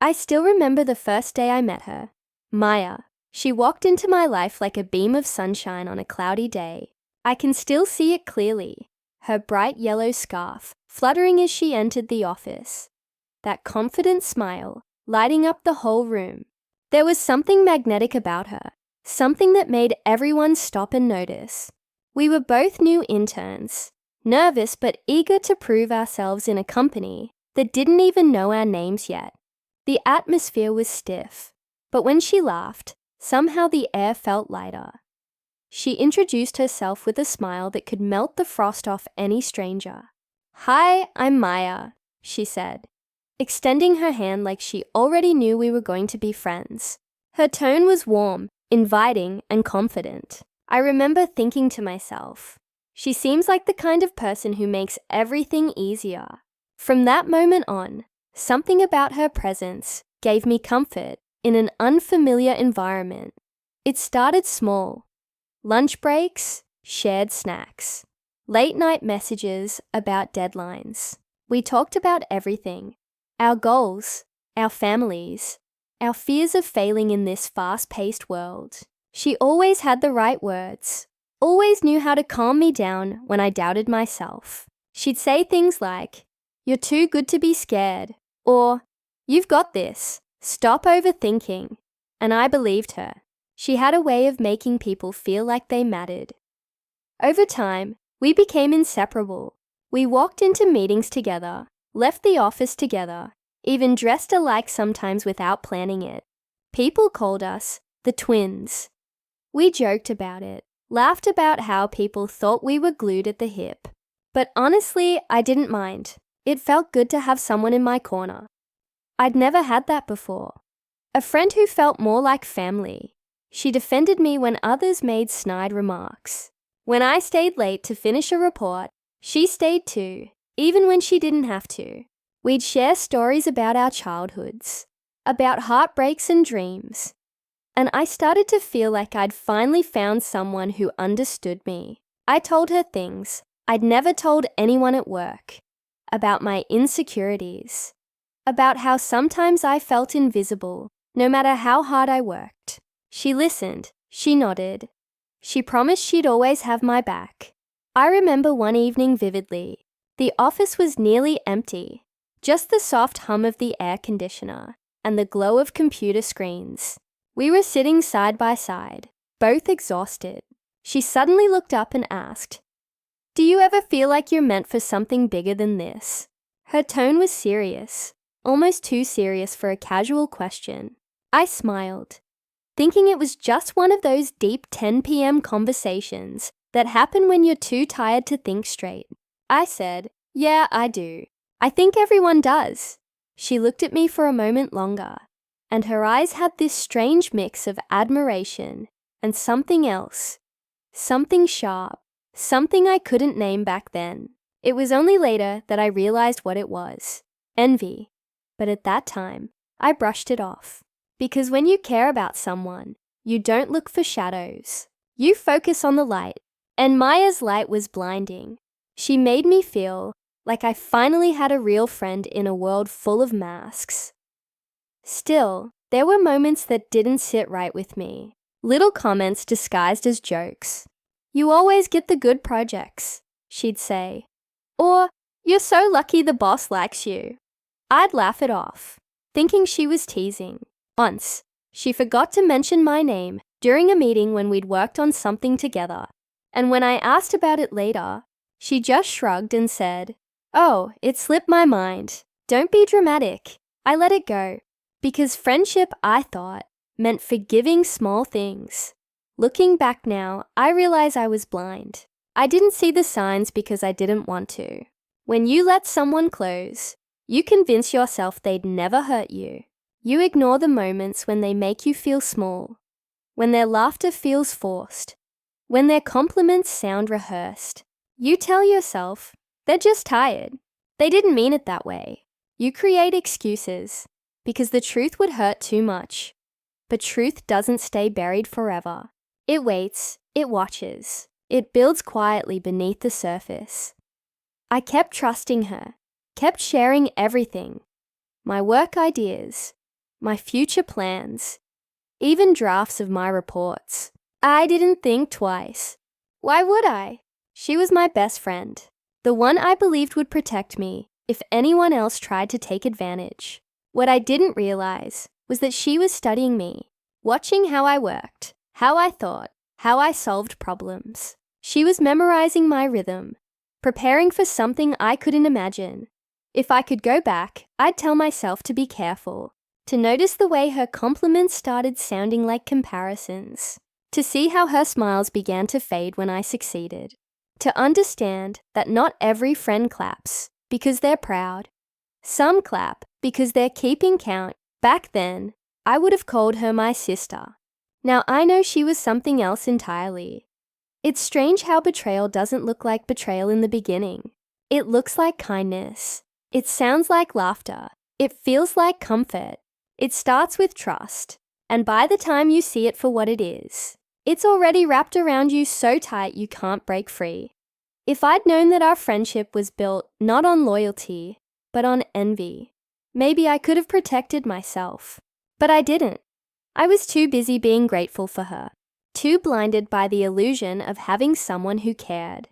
I still remember the first day I met her. Maya. She walked into my life like a beam of sunshine on a cloudy day. I can still see it clearly. Her bright yellow scarf fluttering as she entered the office. That confident smile lighting up the whole room. There was something magnetic about her, something that made everyone stop and notice. We were both new interns, nervous but eager to prove ourselves in a company that didn't even know our names yet. The atmosphere was stiff, but when she laughed, somehow the air felt lighter. She introduced herself with a smile that could melt the frost off any stranger. "Hi, I'm Maya," she said, extending her hand like she already knew we were going to be friends. Her tone was warm, inviting, and confident. I remember thinking to myself, she seems like the kind of person who makes everything easier. From that moment on, something about her presence gave me comfort in an unfamiliar environment. It started small. Lunch breaks, shared snacks, late night messages about deadlines. We talked about everything. Our goals, our families, our fears of failing in this fast-paced world. She always had the right words, always knew how to calm me down when I doubted myself. She'd say things like, "You're too good to be scared," or, "You've got this, stop overthinking." And I believed her. She had a way of making people feel like they mattered. Over time, we became inseparable. We walked into meetings together, left the office together, even dressed alike sometimes without planning it. People called us the twins. We joked about it, laughed about how people thought we were glued at the hip. But honestly, I didn't mind. It felt good to have someone in my corner. I'd never had that before. A friend who felt more like family. She defended me when others made snide remarks. When I stayed late to finish a report, she stayed too, even when she didn't have to. We'd share stories about our childhoods, about heartbreaks and dreams. And I started to feel like I'd finally found someone who understood me. I told her things I'd never told anyone at work, about my insecurities, about how sometimes I felt invisible, no matter how hard I worked. She listened, she nodded. She promised she'd always have my back. I remember one evening vividly. The office was nearly empty, just the soft hum of the air conditioner and the glow of computer screens. We were sitting side by side, both exhausted. She suddenly looked up and asked, "Do you ever feel like you're meant for something bigger than this?" Her tone was serious, almost too serious for a casual question. I smiled, thinking it was just one of those deep 10 p.m. conversations that happen when you're too tired to think straight. I said, "Yeah, I do. I think everyone does." She looked at me for a moment longer, and her eyes had this strange mix of admiration and something else, something sharp, something I couldn't name back then. It was only later that I realized what it was, envy. But at that time, I brushed it off. Because when you care about someone, you don't look for shadows. You focus on the light, and Maya's light was blinding. She made me feel like I finally had a real friend in a world full of masks. Still, there were moments that didn't sit right with me. Little comments disguised as jokes. "You always get the good projects," she'd say. Or, "You're so lucky the boss likes you." I'd laugh it off, thinking she was teasing. Once, she forgot to mention my name during a meeting when we'd worked on something together. And when I asked about it later, she just shrugged and said, "Oh, it slipped my mind. Don't be dramatic." I let it go. Because friendship, I thought, meant forgiving small things. Looking back now, I realize I was blind. I didn't see the signs because I didn't want to. When you let someone close, you convince yourself they'd never hurt you. You ignore the moments when they make you feel small, when their laughter feels forced, when their compliments sound rehearsed. You tell yourself, they're just tired. They didn't mean it that way. You create excuses because the truth would hurt too much. But truth doesn't stay buried forever. It waits, it watches, it builds quietly beneath the surface. I kept trusting her, kept sharing everything. My work ideas, my future plans, even drafts of my reports. I didn't think twice. Why would I? She was my best friend, the one I believed would protect me if anyone else tried to take advantage. What I didn't realize was that she was studying me, watching how I worked, how I thought, how I solved problems. She was memorizing my rhythm, preparing for something I couldn't imagine. If I could go back, I'd tell myself to be careful, to notice the way her compliments started sounding like comparisons, to see how her smiles began to fade when I succeeded, to understand that not every friend claps because they're proud. Some clap because they're keeping count. Back then, I would have called her my sister. Now I know she was something else entirely. It's strange how betrayal doesn't look like betrayal in the beginning. It looks like kindness. It sounds like laughter. It feels like comfort. It starts with trust. And by the time you see it for what it is, it's already wrapped around you so tight you can't break free. If I'd known that our friendship was built not on loyalty, but on envy, maybe I could have protected myself. But I didn't. I was too busy being grateful for her, too blinded by the illusion of having someone who cared.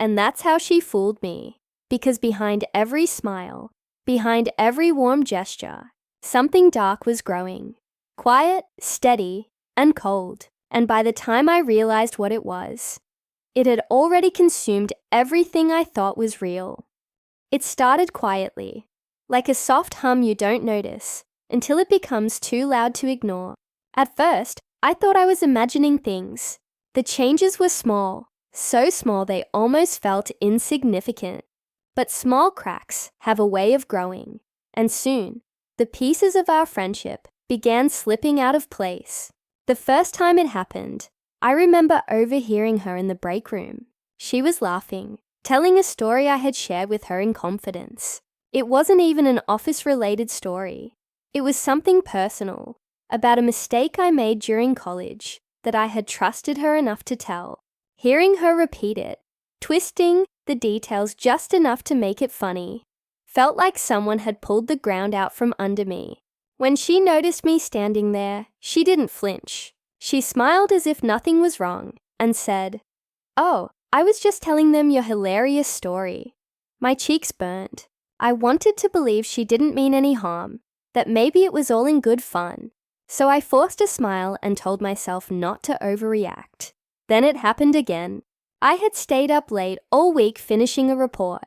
And that's how she fooled me, because behind every smile, behind every warm gesture, something dark was growing, quiet, steady, and cold. And by the time I realized what it was, it had already consumed everything I thought was real. It started quietly, like a soft hum you don't notice, until it becomes too loud to ignore. At first, I thought I was imagining things. The changes were small, so small they almost felt insignificant. But small cracks have a way of growing, and soon, the pieces of our friendship began slipping out of place. The first time it happened, I remember overhearing her in the break room. She was laughing, telling a story I had shared with her in confidence. It wasn't even an office-related story. It was something personal, about a mistake I made during college that I had trusted her enough to tell. Hearing her repeat it, twisting the details just enough to make it funny, felt like someone had pulled the ground out from under me. When she noticed me standing there, she didn't flinch. She smiled as if nothing was wrong and said, "Oh, I was just telling them your hilarious story." My cheeks burned. I wanted to believe she didn't mean any harm, that maybe it was all in good fun. So I forced a smile and told myself not to overreact. Then it happened again. I had stayed up late all week finishing a report,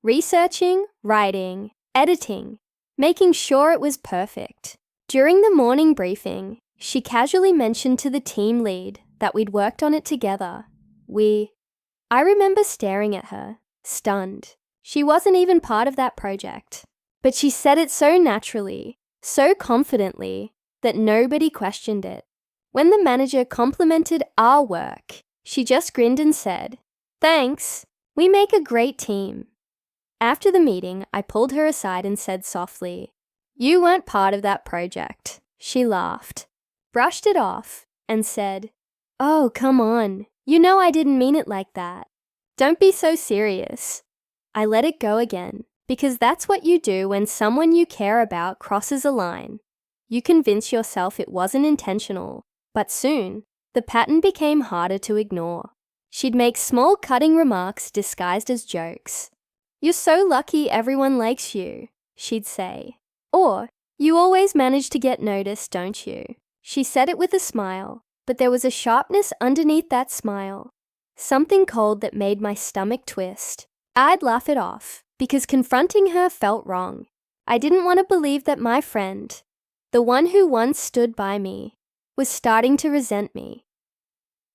researching, writing, editing, making sure it was perfect. During the morning briefing, she casually mentioned to the team lead that we'd worked on it together. I remember staring at her, stunned. She wasn't even part of that project. But she said it so naturally, so confidently, that nobody questioned it. When the manager complimented our work, she just grinned and said, "Thanks, we make a great team." After the meeting, I pulled her aside and said softly, "You weren't part of that project." She laughed, brushed it off, and said, "Oh, come on. You know I didn't mean it like that. Don't be so serious." I let it go again, because that's what you do when someone you care about crosses a line. You convince yourself it wasn't intentional, but soon, the pattern became harder to ignore. She'd make small cutting remarks disguised as jokes. "You're so lucky everyone likes you," she'd say. Or, "You always manage to get noticed, don't you?" She said it with a smile, but there was a sharpness underneath that smile, something cold that made my stomach twist. I'd laugh it off, because confronting her felt wrong. I didn't want to believe that my friend, the one who once stood by me, was starting to resent me.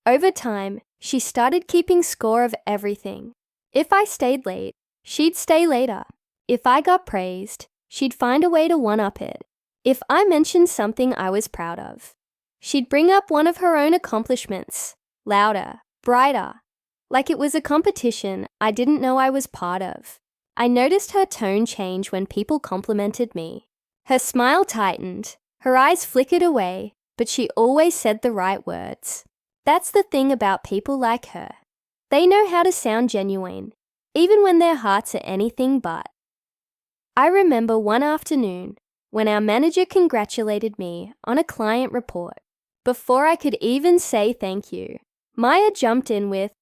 Over time, she started keeping score of everything. If I stayed late, she'd stay later. If I got praised, she'd find a way to one-up it. If I mentioned something I was proud of, she'd bring up one of her own accomplishments, louder, brighter, like it was a competition I didn't know I was part of. I noticed her tone change when people complimented me. Her smile tightened, her eyes flickered away, but she always said the right words. That's the thing about people like her. They know how to sound genuine, even when their hearts are anything but. I remember one afternoon, when our manager congratulated me on a client report. Before I could even say thank you, Maya jumped in with,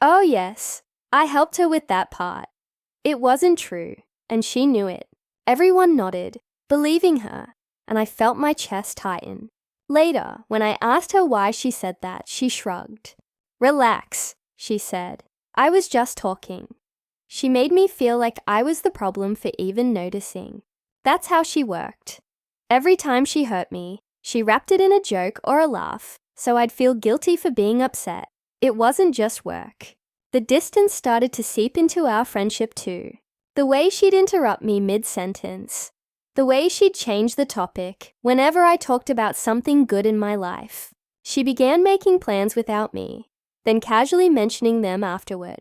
"Oh yes, I helped her with that part." It wasn't true, and she knew it. Everyone nodded, believing her, and I felt my chest tighten. Later, when I asked her why she said that, she shrugged. "Relax," she said. "I was just talking." She made me feel like I was the problem for even noticing. That's how she worked. Every time she hurt me, she wrapped it in a joke or a laugh, so I'd feel guilty for being upset. It wasn't just work. The distance started to seep into our friendship too. The way she'd interrupt me mid-sentence. The way she'd change the topic whenever I talked about something good in my life. She began making plans without me, then casually mentioning them afterward.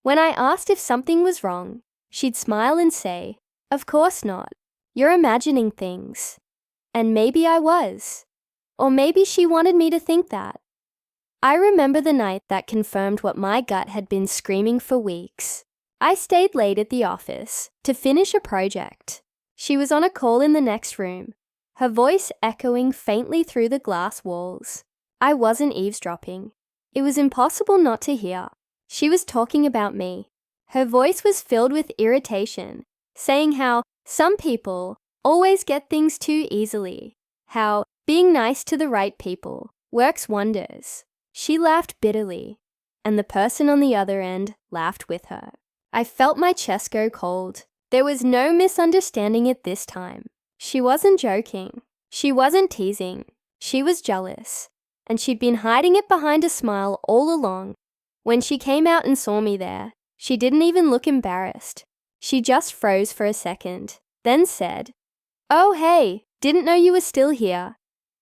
When I asked if something was wrong, she'd smile and say, "Of course not. You're imagining things." And maybe I was. Or maybe she wanted me to think that. I remember the night that confirmed what my gut had been screaming for weeks. I stayed late at the office to finish a project. She was on a call in the next room, her voice echoing faintly through the glass walls. I wasn't eavesdropping. It was impossible not to hear. She was talking about me. Her voice was filled with irritation, saying how some people always get things too easily, how being nice to the right people works wonders. She laughed bitterly, and the person on the other end laughed with her. I felt my chest go cold. There was no misunderstanding it this time. She wasn't joking. She wasn't teasing. She was jealous, and she'd been hiding it behind a smile all along. When she came out and saw me there, she didn't even look embarrassed. She just froze for a second, then said, "Oh hey, didn't know you were still here,"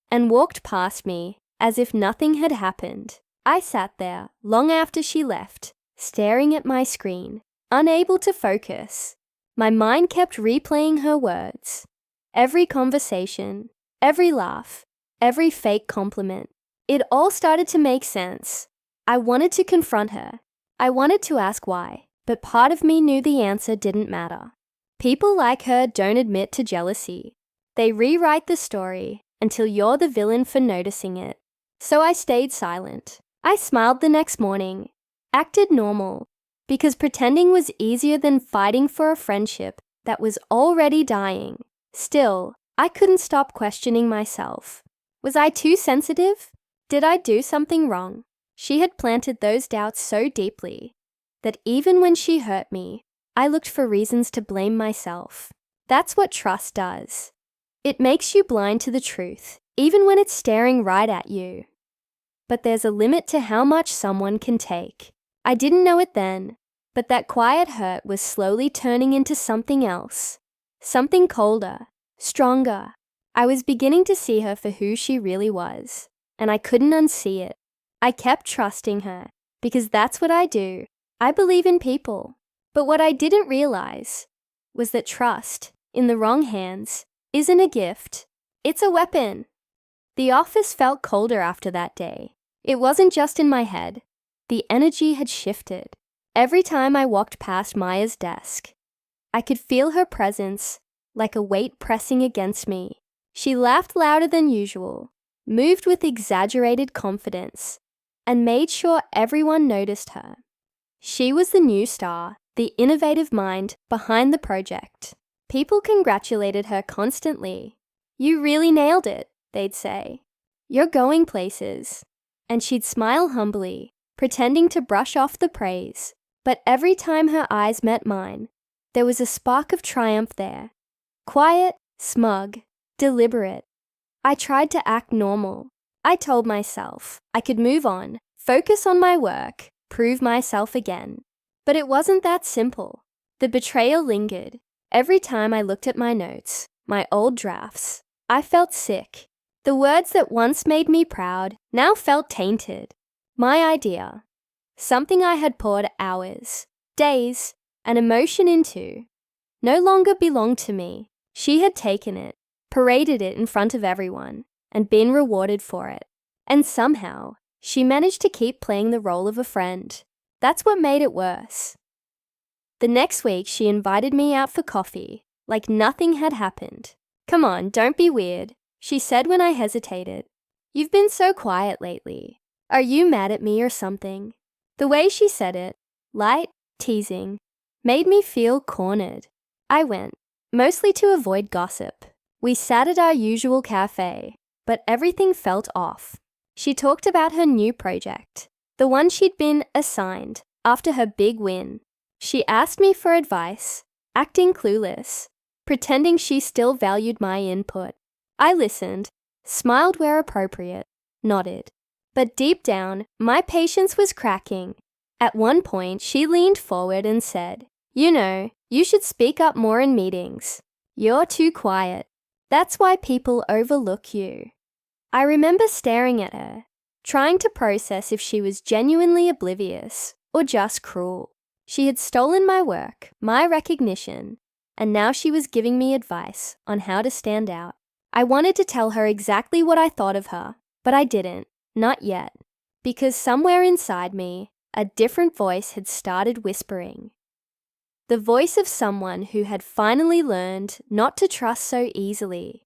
and walked past me as if nothing had happened. I sat there long after she left, staring at my screen, unable to focus. My mind kept replaying her words. Every conversation, every laugh, every fake compliment. It all started to make sense. I wanted to confront her. I wanted to ask why, but part of me knew the answer didn't matter. People like her don't admit to jealousy. They rewrite the story until you're the villain for noticing it. So I stayed silent. I smiled the next morning, acted normal, because pretending was easier than fighting for a friendship that was already dying. Still, I couldn't stop questioning myself. Was I too sensitive? Did I do something wrong? She had planted those doubts so deeply that even when she hurt me, I looked for reasons to blame myself. That's what trust does. It makes you blind to the truth, even when it's staring right at you. But there's a limit to how much someone can take. I didn't know it then, but that quiet hurt was slowly turning into something else. Something colder, stronger. I was beginning to see her for who she really was, and I couldn't unsee it. I kept trusting her, because that's what I do. I believe in people. But what I didn't realize was that trust, in the wrong hands, isn't a gift. It's a weapon. The office felt colder after that day. It wasn't just in my head. The energy had shifted. Every time I walked past Maya's desk, I could feel her presence, like a weight pressing against me. She laughed louder than usual, moved with exaggerated confidence, and made sure everyone noticed her. She was the new star, the innovative mind behind the project. People congratulated her constantly. "You really nailed it," they'd say. "You're going places." And she'd smile humbly, pretending to brush off the praise. But every time her eyes met mine, there was a spark of triumph there. Quiet, smug, deliberate. I tried to act normal. I told myself I could move on, focus on my work, prove myself again. But it wasn't that simple. The betrayal lingered. Every time I looked at my notes, my old drafts, I felt sick. The words that once made me proud now felt tainted. My idea, something I had poured hours, days, and emotion into, no longer belonged to me. She had taken it, paraded it in front of everyone, and been rewarded for it. And somehow, she managed to keep playing the role of a friend. That's what made it worse. The next week, she invited me out for coffee, like nothing had happened. "Come on, don't be weird," she said when I hesitated. "You've been so quiet lately. Are you mad at me or something?" The way she said it, light, teasing, made me feel cornered. I went, mostly to avoid gossip. We sat at our usual cafe, but everything felt off. She talked about her new project, the one she'd been assigned after her big win. She asked me for advice, acting clueless, pretending she still valued my input. I listened, smiled where appropriate, nodded. But deep down, my patience was cracking. At one point, she leaned forward and said, "You know, you should speak up more in meetings. You're too quiet. That's why people overlook you." I remember staring at her, trying to process if she was genuinely oblivious or just cruel. She had stolen my work, my recognition, and now she was giving me advice on how to stand out. I wanted to tell her exactly what I thought of her, but I didn't, not yet, because somewhere inside me, a different voice had started whispering. The voice of someone who had finally learned not to trust so easily.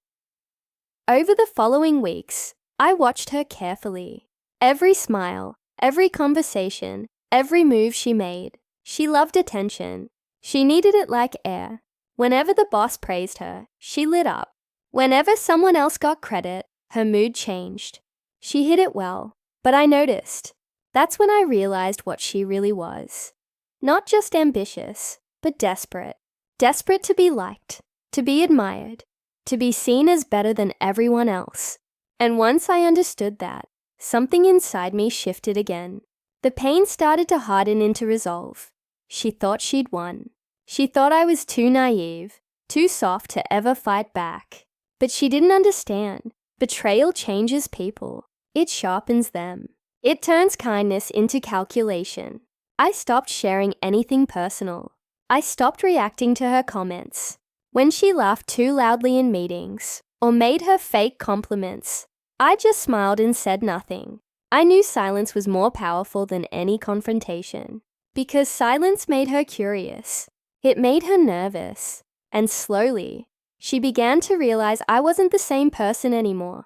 Over the following weeks, I watched her carefully. Every smile, every conversation, every move she made. She loved attention. She needed it like air. Whenever the boss praised her, she lit up. Whenever someone else got credit, her mood changed. She hid it well, but I noticed. That's when I realized what she really was. Not just ambitious, but desperate. Desperate to be liked, to be admired, to be seen as better than everyone else. And once I understood that, something inside me shifted again. The pain started to harden into resolve. She thought she'd won. She thought I was too naive, too soft to ever fight back. But she didn't understand. Betrayal changes people. It sharpens them. It turns kindness into calculation. I stopped sharing anything personal. I stopped reacting to her comments. When she laughed too loudly in meetings or made her fake compliments, I just smiled and said nothing. I knew silence was more powerful than any confrontation, because silence made her curious. It made her nervous, and slowly, she began to realize I wasn't the same person anymore.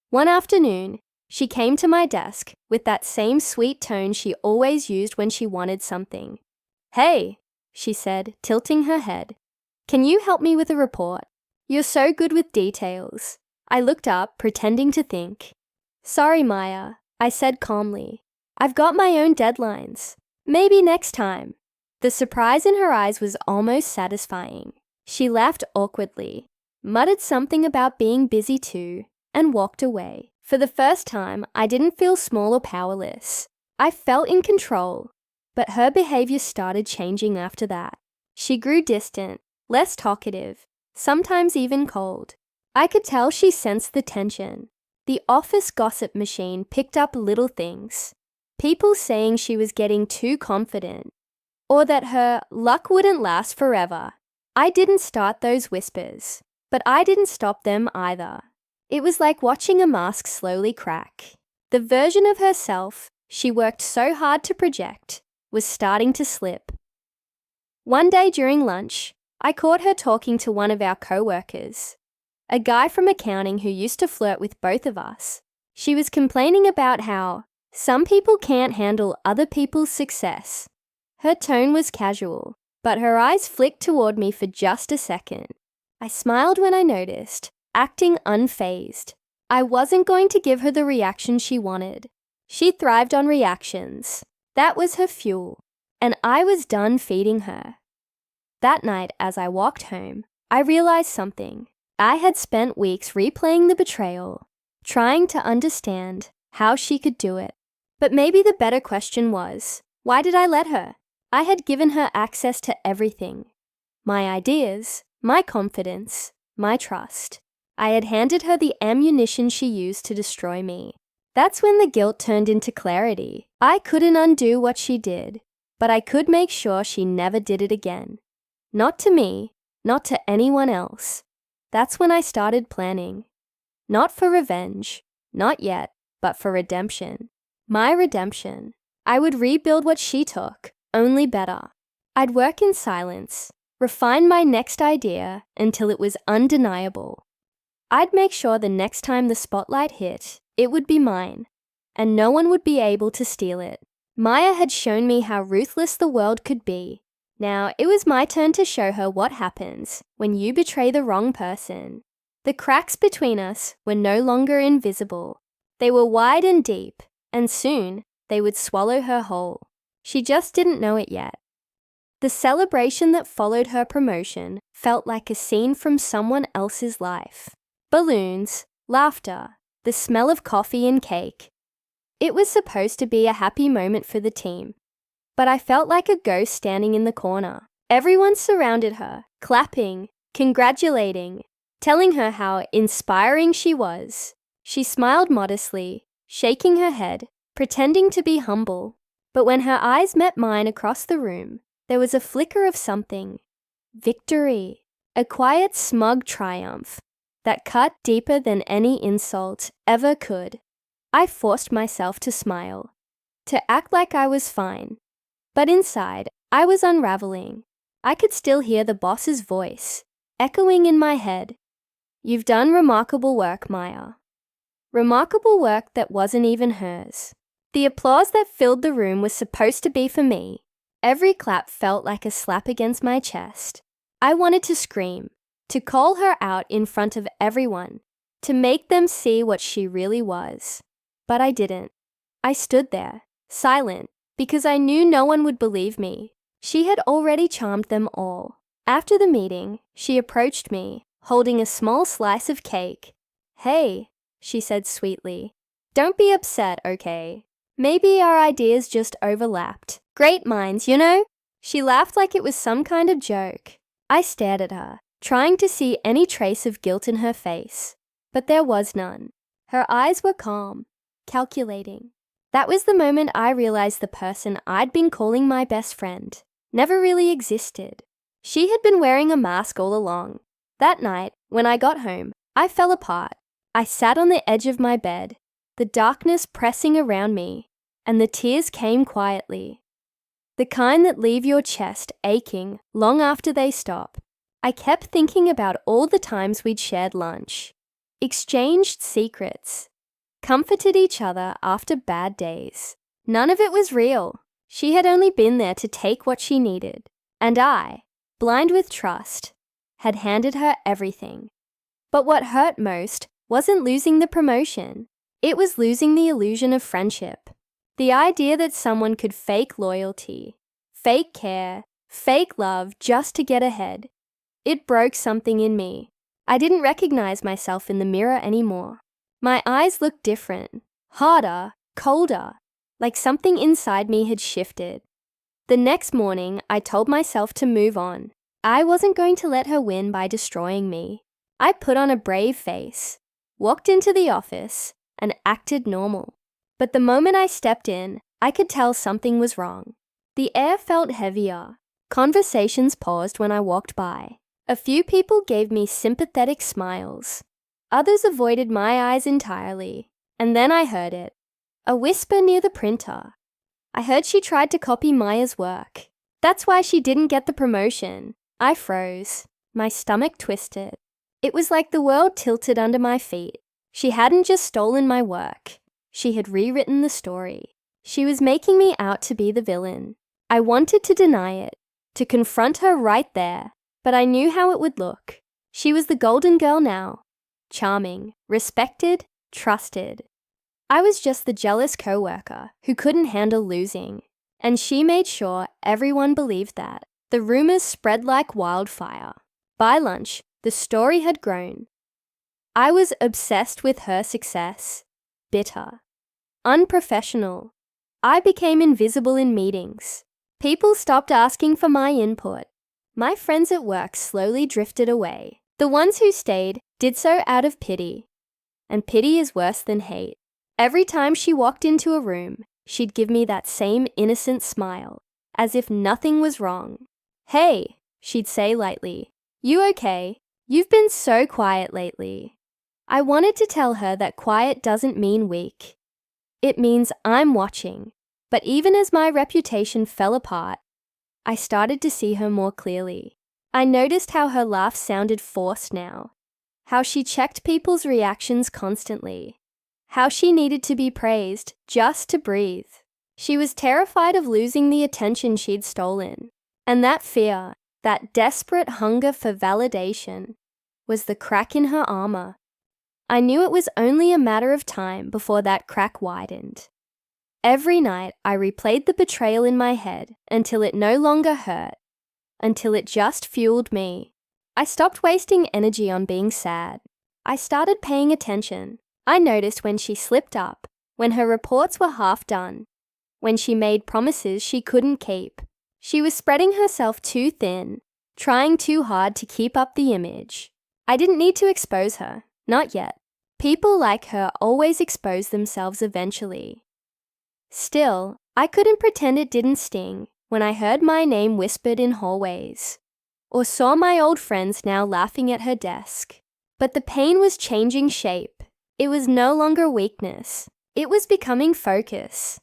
One afternoon, she came to my desk with that same sweet tone she always used when she wanted something. "Hey," she said, tilting her head. "Can you help me with a report? You're so good with details." I looked up, pretending to think. "Sorry, Maya," I said calmly. "I've got my own deadlines. Maybe next time." The surprise in her eyes was almost satisfying. She laughed awkwardly, muttered something about being busy too, and walked away. For the first time, I didn't feel small or powerless. I felt in control. But her behavior started changing after that. She grew distant, less talkative, sometimes even cold. I could tell she sensed the tension. The office gossip machine picked up little things. People saying she was getting too confident, or that her luck wouldn't last forever. I didn't start those whispers, but I didn't stop them either. It was like watching a mask slowly crack. The version of herself she worked so hard to project was starting to slip. One day during lunch, I caught her talking to one of our co-workers, a guy from accounting who used to flirt with both of us. She was complaining about how some people can't handle other people's success. Her tone was casual, but her eyes flicked toward me for just a second. I smiled when I noticed, acting unfazed. I wasn't going to give her the reaction she wanted. She thrived on reactions. That was her fuel, and I was done feeding her. That night, as I walked home, I realized something. I had spent weeks replaying the betrayal, trying to understand how she could do it. But maybe the better question was, why did I let her? I had given her access to everything. My ideas, my confidence, my trust. I had handed her the ammunition she used to destroy me. That's when the guilt turned into clarity. I couldn't undo what she did, but I could make sure she never did it again. Not to me, not to anyone else. That's when I started planning. Not for revenge, not yet, but for redemption. My redemption. I would rebuild what she took, only better. I'd work in silence, refine my next idea until it was undeniable. I'd make sure the next time the spotlight hit, it would be mine, and no one would be able to steal it. Maya had shown me how ruthless the world could be. Now, it was my turn to show her what happens when you betray the wrong person. The cracks between us were no longer invisible. They were wide and deep, and soon they would swallow her whole. She just didn't know it yet. The celebration that followed her promotion felt like a scene from someone else's life. Balloons, laughter, the smell of coffee and cake. It was supposed to be a happy moment for the team, but I felt like a ghost standing in the corner. Everyone surrounded her, clapping, congratulating, telling her how inspiring she was. She smiled modestly, shaking her head, pretending to be humble. But when her eyes met mine across the room, there was a flicker of something. Victory. A quiet, smug triumph that cut deeper than any insult ever could. I forced myself to smile, to act like I was fine. But inside, I was unraveling. I could still hear the boss's voice, echoing in my head. You've done remarkable work, Maya. Remarkable work that wasn't even hers. The applause that filled the room was supposed to be for me. Every clap felt like a slap against my chest. I wanted to scream, to call her out in front of everyone, to make them see what she really was. But I didn't. I stood there, silent, because I knew no one would believe me. She had already charmed them all. After the meeting, she approached me, holding a small slice of cake. Hey, she said sweetly. Don't be upset, okay? Maybe our ideas just overlapped. Great minds, you know? She laughed like it was some kind of joke. I stared at her, trying to see any trace of guilt in her face. But there was none. Her eyes were calm, calculating. That was the moment I realized the person I'd been calling my best friend never really existed. She had been wearing a mask all along. That night, when I got home, I fell apart. I sat on the edge of my bed, the darkness pressing around me, and the tears came quietly. The kind that leave your chest aching long after they stop. I kept thinking about all the times we'd shared lunch, exchanged secrets, comforted each other after bad days. None of it was real. She had only been there to take what she needed, and I, blind with trust, had handed her everything. But what hurt most wasn't losing the promotion. It was losing the illusion of friendship. The idea that someone could fake loyalty, fake care, fake love just to get ahead. It broke something in me. I didn't recognize myself in the mirror anymore. My eyes looked different, harder, colder, like something inside me had shifted. The next morning, I told myself to move on. I wasn't going to let her win by destroying me. I put on a brave face, walked into the office, and acted normal. But the moment I stepped in, I could tell something was wrong. The air felt heavier. Conversations paused when I walked by. A few people gave me sympathetic smiles. Others avoided my eyes entirely. And then I heard it. A whisper near the printer. I heard she tried to copy Maya's work. That's why she didn't get the promotion. I froze. My stomach twisted. It was like the world tilted under my feet. She hadn't just stolen my work. She had rewritten the story. She was making me out to be the villain. I wanted to deny it, to confront her right there, but I knew how it would look. She was the golden girl now. Charming, respected, trusted. I was just the jealous coworker who couldn't handle losing, and she made sure everyone believed that. The rumors spread like wildfire. By lunch, the story had grown. I was obsessed with her success, bitter, unprofessional. I became invisible in meetings. People stopped asking for my input. My friends at work slowly drifted away. The ones who stayed did so out of pity. And pity is worse than hate. Every time she walked into a room, she'd give me that same innocent smile, as if nothing was wrong. Hey, she'd say lightly, you okay? You've been so quiet lately. I wanted to tell her that quiet doesn't mean weak. It means I'm watching. But even as my reputation fell apart, I started to see her more clearly. I noticed how her laugh sounded forced now, how she checked people's reactions constantly, how she needed to be praised just to breathe. She was terrified of losing the attention she'd stolen, and that fear, that desperate hunger for validation, was the crack in her armor. I knew it was only a matter of time before that crack widened. Every night, I replayed the betrayal in my head until it no longer hurt, until it just fueled me. I stopped wasting energy on being sad. I started paying attention. I noticed when she slipped up, when her reports were half done, when she made promises she couldn't keep. She was spreading herself too thin, trying too hard to keep up the image. I didn't need to expose her, not yet. People like her always expose themselves eventually. Still, I couldn't pretend it didn't sting when I heard my name whispered in hallways, or saw my old friends now laughing at her desk. But the pain was changing shape. It was no longer weakness. It was becoming focus.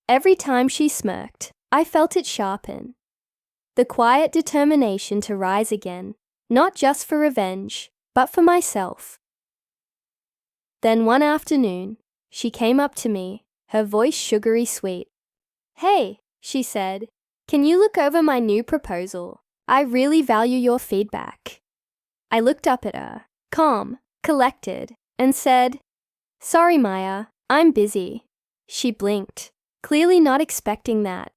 Every time she smirked, I felt it sharpen. The quiet determination to rise again, not just for revenge, but for myself. Then one afternoon, she came up to me, her voice sugary sweet. "Hey," she said, "can you look over my new proposal? I really value your feedback." I looked up at her, calm, collected, and said, "Sorry, Maya, I'm busy." She blinked, clearly not expecting that.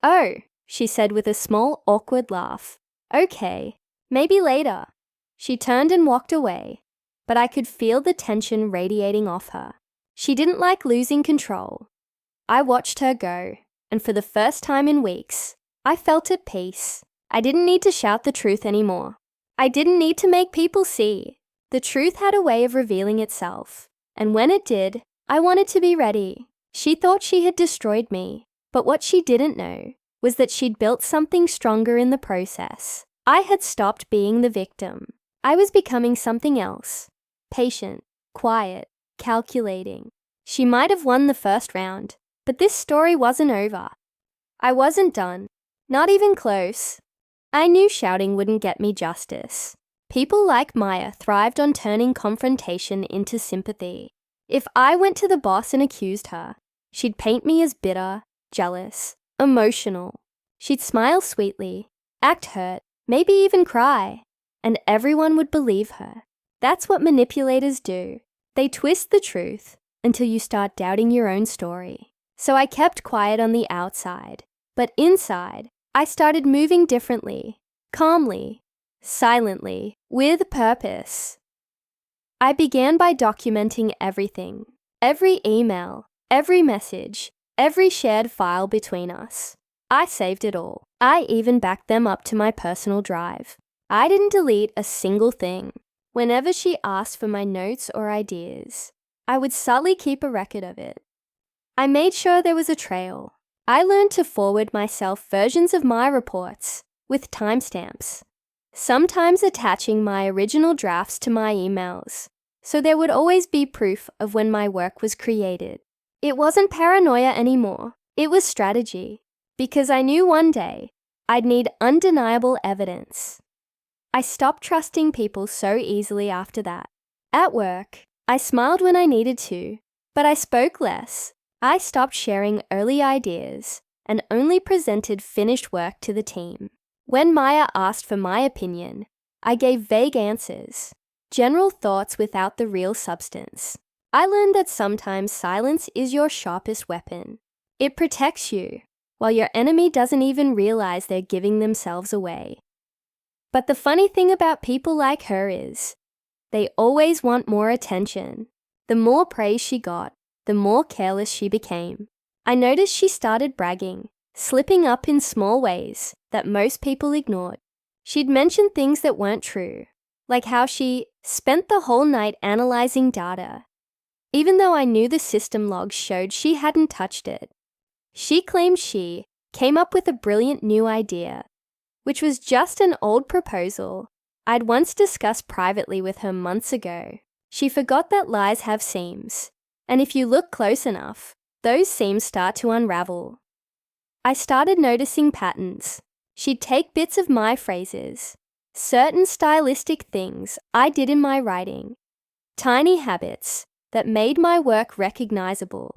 "Oh," she said with a small, awkward laugh. "Okay, maybe later." She turned and walked away, but I could feel the tension radiating off her. She didn't like losing control. I watched her go, and for the first time in weeks, I felt at peace. I didn't need to shout the truth anymore. I didn't need to make people see. The truth had a way of revealing itself, and when it did, I wanted to be ready. She thought she had destroyed me, but what she didn't know was that she'd built something stronger in the process. I had stopped being the victim. I was becoming something else. Patient, quiet, calculating. She might have won the first round, but this story wasn't over. I wasn't done, not even close. I knew shouting wouldn't get me justice. People like Maya thrived on turning confrontation into sympathy. If I went to the boss and accused her, she'd paint me as bitter, jealous, emotional. She'd smile sweetly, act hurt, maybe even cry, and everyone would believe her. That's what manipulators do. They twist the truth until you start doubting your own story. So I kept quiet on the outside, but inside, I started moving differently, calmly, silently, with purpose. I began by documenting everything, every email, every message, every shared file between us. I saved it all. I even backed them up to my personal drive. I didn't delete a single thing. Whenever she asked for my notes or ideas, I would subtly keep a record of it. I made sure there was a trail. I learned to forward myself versions of my reports with timestamps, sometimes attaching my original drafts to my emails, so there would always be proof of when my work was created. It wasn't paranoia anymore. It was strategy, because I knew one day I'd need undeniable evidence. I stopped trusting people so easily after that. At work, I smiled when I needed to, but I spoke less. I stopped sharing early ideas and only presented finished work to the team. When Maya asked for my opinion, I gave vague answers, general thoughts without the real substance. I learned that sometimes silence is your sharpest weapon. It protects you, while your enemy doesn't even realize they're giving themselves away. But the funny thing about people like her is, they always want more attention. The more praise she got, the more careless she became. I noticed she started bragging, slipping up in small ways that most people ignored. She'd mention things that weren't true, like how she spent the whole night analyzing data, even though I knew the system logs showed she hadn't touched it. She claimed she came up with a brilliant new idea, which was just an old proposal I'd once discussed privately with her months ago. She forgot that lies have seams, and if you look close enough, those seams start to unravel. I started noticing patterns. She'd take bits of my phrases, certain stylistic things I did in my writing, tiny habits that made my work recognizable,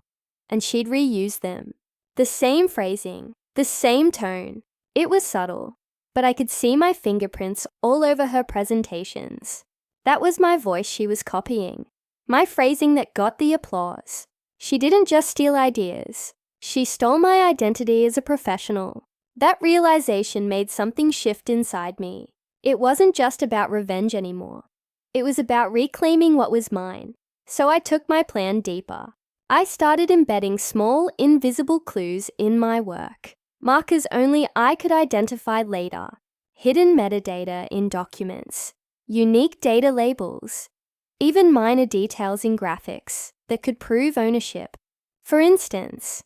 and she'd reuse them. The same phrasing, the same tone. It was subtle, but I could see my fingerprints all over her presentations. That was my voice she was copying, my phrasing that got the applause. She didn't just steal ideas, she stole my identity as a professional. That realization made something shift inside me. It wasn't just about revenge anymore. It was about reclaiming what was mine. So I took my plan deeper. I started embedding small, invisible clues in my work, markers only I could identify later, hidden metadata in documents, unique data labels, even minor details in graphics that could prove ownership. For instance,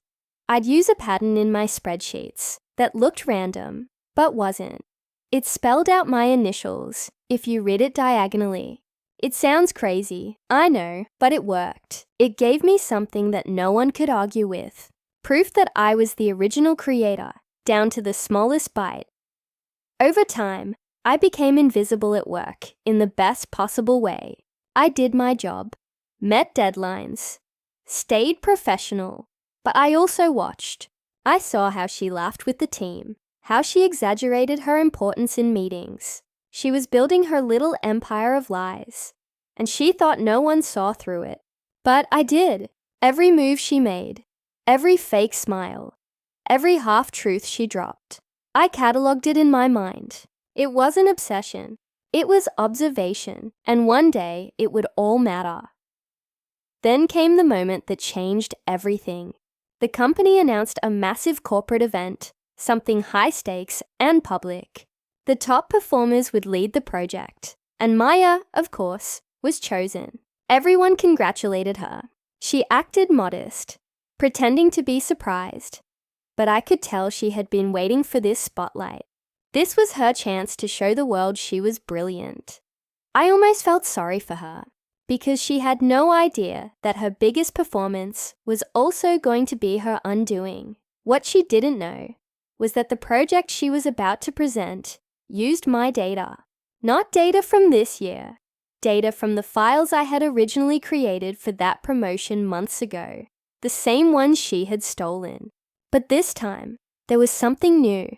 I'd use a pattern in my spreadsheets that looked random, but wasn't. It spelled out my initials if you read it diagonally. It sounds crazy, I know, but it worked. It gave me something that no one could argue with. Proof that I was the original creator, down to the smallest byte. Over time, I became invisible at work in the best possible way. I did my job, met deadlines, stayed professional, but I also watched. I saw how she laughed with the team, how she exaggerated her importance in meetings. She was building her little empire of lies, and she thought no one saw through it. But I did. Every move she made, every fake smile, every half-truth she dropped, I catalogued it in my mind. It wasn't obsession. It was observation, and one day it would all matter. Then came the moment that changed everything. The company announced a massive corporate event, something high stakes and public. The top performers would lead the project, and Maya, of course, was chosen. Everyone congratulated her. She acted modest, pretending to be surprised, but I could tell she had been waiting for this spotlight. This was her chance to show the world she was brilliant. I almost felt sorry for her, because she had no idea that her biggest performance was also going to be her undoing. What she didn't know was that the project she was about to present used my data. Not data from this year, data from the files I had originally created for that promotion months ago, the same ones she had stolen. But this time, there was something new.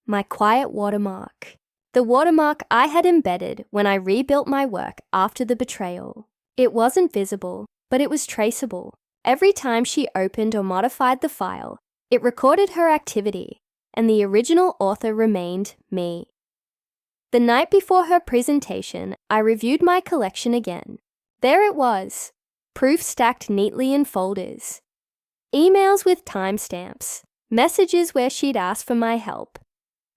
My quiet watermark. The watermark I had embedded when I rebuilt my work after the betrayal. It wasn't visible, but it was traceable. Every time she opened or modified the file, it recorded her activity, and the original author remained me. The night before her presentation, I reviewed my collection again. There it was, proof stacked neatly in folders. Emails with timestamps, messages where she'd asked for my help,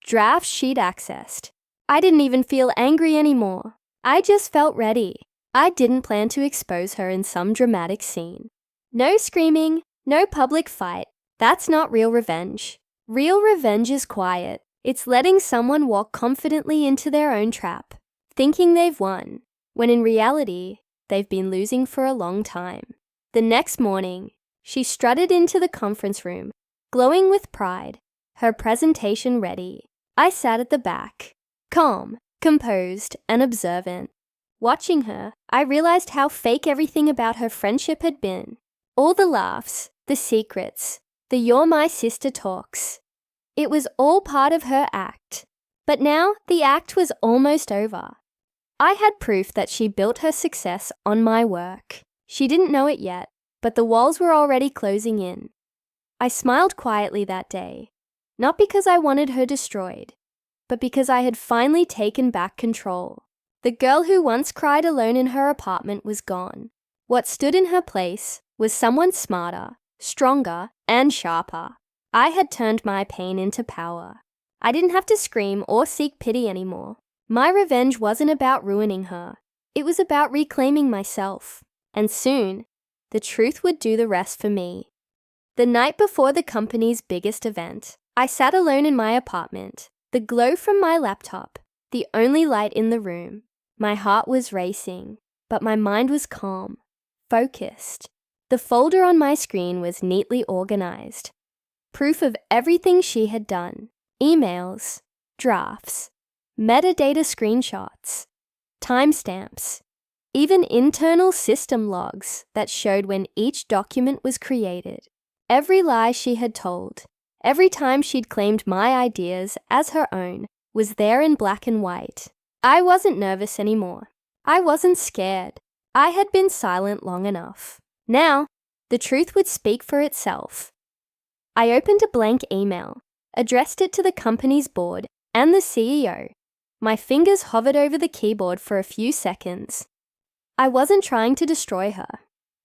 drafts she'd accessed. I didn't even feel angry anymore. I just felt ready. I didn't plan to expose her in some dramatic scene. No screaming, no public fight. That's not real revenge. Real revenge is quiet. It's letting someone walk confidently into their own trap, thinking they've won, when in reality, they've been losing for a long time. The next morning, she strutted into the conference room, glowing with pride, her presentation ready. I sat at the back, calm, composed, and observant. Watching her, I realized how fake everything about her friendship had been. All the laughs, the secrets, the "you're my sister" talks. It was all part of her act. But now the act was almost over. I had proof that she built her success on my work. She didn't know it yet, but the walls were already closing in. I smiled quietly that day, not because I wanted her destroyed, but because I had finally taken back control. The girl who once cried alone in her apartment was gone. What stood in her place was someone smarter, stronger, and sharper. I had turned my pain into power. I didn't have to scream or seek pity anymore. My revenge wasn't about ruining her. It was about reclaiming myself. And soon, the truth would do the rest for me. The night before the company's biggest event, I sat alone in my apartment, the glow from my laptop, the only light in the room. My heart was racing, but my mind was calm, focused. The folder on my screen was neatly organized. Proof of everything she had done. Emails, drafts, metadata screenshots, timestamps, even internal system logs that showed when each document was created. Every lie she had told, every time she'd claimed my ideas as her own, was there in black and white. I wasn't nervous anymore. I wasn't scared. I had been silent long enough. Now, the truth would speak for itself. I opened a blank email, addressed it to the company's board and the CEO. My fingers hovered over the keyboard for a few seconds. I wasn't trying to destroy her.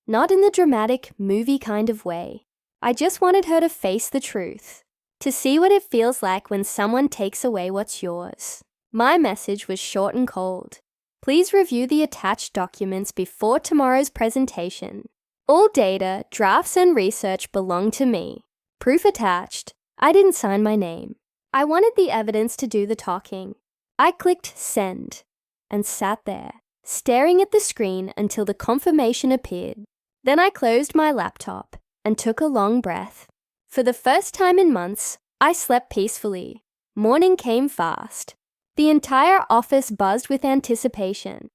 Not in the dramatic, movie kind of way. I just wanted her to face the truth, to see what it feels like when someone takes away what's yours. My message was short and cold. Please review the attached documents before tomorrow's presentation. All data, drafts, and research belong to me. Proof attached. I didn't sign my name. I wanted the evidence to do the talking. I clicked send and sat there, staring at the screen until the confirmation appeared. Then I closed my laptop and took a long breath. For the first time in months, I slept peacefully. Morning came fast. The entire office buzzed with anticipation.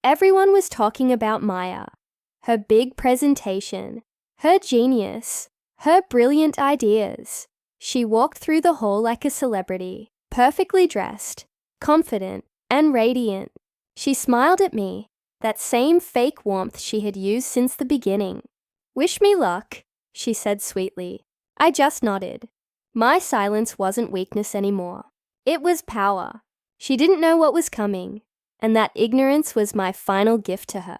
Everyone was talking about Maya, her big presentation, her genius, her brilliant ideas. She walked through the hall like a celebrity, perfectly dressed, confident, and radiant. She smiled at me, that same fake warmth she had used since the beginning. "Wish me luck," she said sweetly. I just nodded. My silence wasn't weakness anymore. It was power. She didn't know what was coming, and that ignorance was my final gift to her.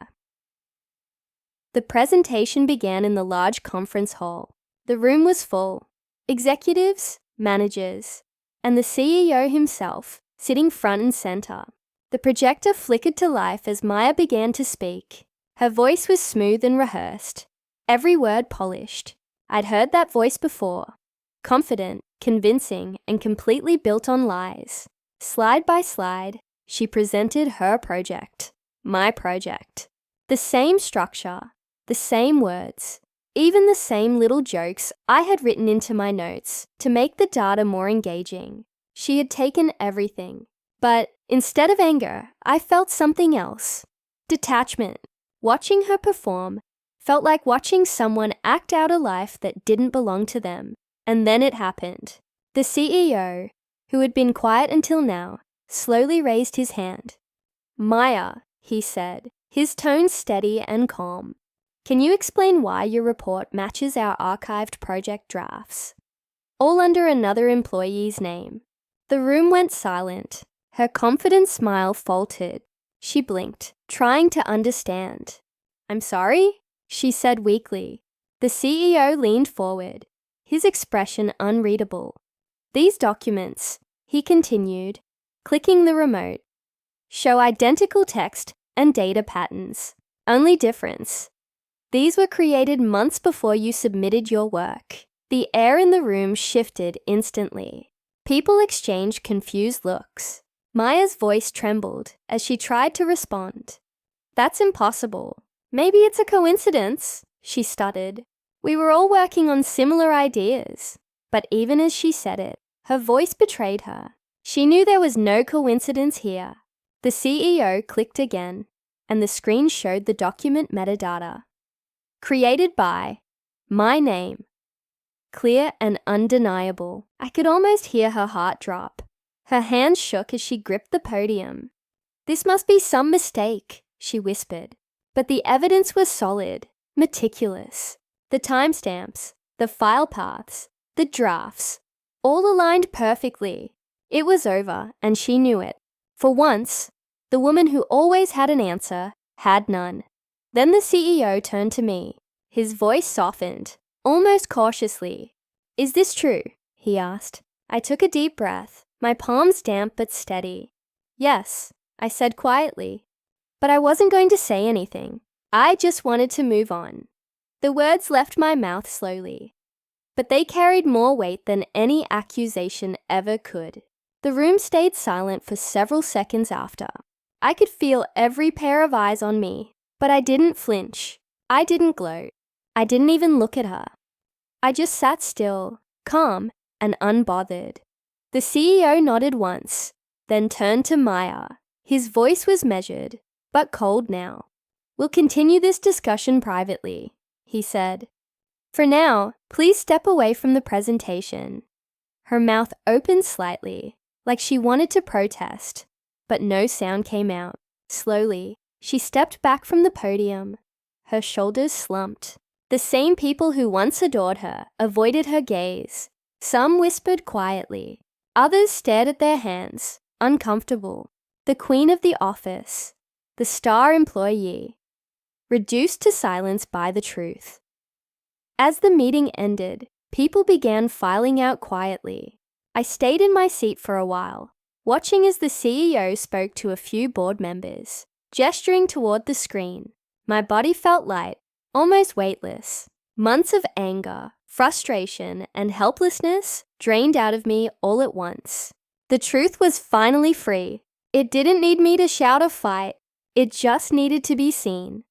The presentation began in the large conference hall. The room was full. Executives, managers, and the CEO himself sitting front and center. The projector flickered to life as Maya began to speak. Her voice was smooth and rehearsed, every word polished. I'd heard that voice before. Confident, convincing, and completely built on lies. Slide by slide, she presented her project, my project. The same structure, the same words, even the same little jokes I had written into my notes to make the data more engaging. She had taken everything. But instead of anger, I felt something else. Detachment. Watching her perform felt like watching someone act out a life that didn't belong to them. And then it happened. The CEO, who had been quiet until now, slowly raised his hand. "Maya," he said, his tone steady and calm. "Can you explain why your report matches our archived project drafts?" All under another employee's name. The room went silent. Her confident smile faltered. She blinked, trying to understand. "I'm sorry?" she said weakly. The CEO leaned forward, his expression unreadable. "These documents," he continued, clicking the remote, "show identical text and data patterns. Only difference. These were created months before you submitted your work." The air in the room shifted instantly. People exchanged confused looks. Maya's voice trembled as she tried to respond. "That's impossible. Maybe it's a coincidence," she stuttered. "We were all working on similar ideas." But even as she said it, her voice betrayed her. She knew there was no coincidence here. The CEO clicked again, and the screen showed the document metadata. Created by my name. Clear and undeniable. I could almost hear her heart drop. Her hands shook as she gripped the podium. "This must be some mistake," she whispered. But the evidence was solid, meticulous. The timestamps, the file paths, the drafts, all aligned perfectly. It was over, and she knew it. For once, the woman who always had an answer had none. Then the CEO turned to me. His voice softened, almost cautiously. "Is this true?" he asked. I took a deep breath, my palms damp but steady. "Yes," I said quietly. But I wasn't going to say anything. I just wanted to move on. The words left my mouth slowly, but they carried more weight than any accusation ever could. The room stayed silent for several seconds after. I could feel every pair of eyes on me, but I didn't flinch. I didn't gloat. I didn't even look at her. I just sat still, calm and unbothered. The CEO nodded once, then turned to Maya. His voice was measured, but cold now. "We'll continue this discussion privately," he said. "For now, please step away from the presentation." Her mouth opened slightly, like she wanted to protest, but no sound came out. Slowly, she stepped back from the podium. Her shoulders slumped. The same people who once adored her avoided her gaze. Some whispered quietly. Others stared at their hands, uncomfortable. The queen of the office, the star employee, reduced to silence by the truth. As the meeting ended, people began filing out quietly. I stayed in my seat for a while, watching as the CEO spoke to a few board members, gesturing toward the screen. My body felt light, almost weightless. Months of anger, frustration, and helplessness drained out of me all at once. The truth was finally free. It didn't need me to shout or fight. It just needed to be seen.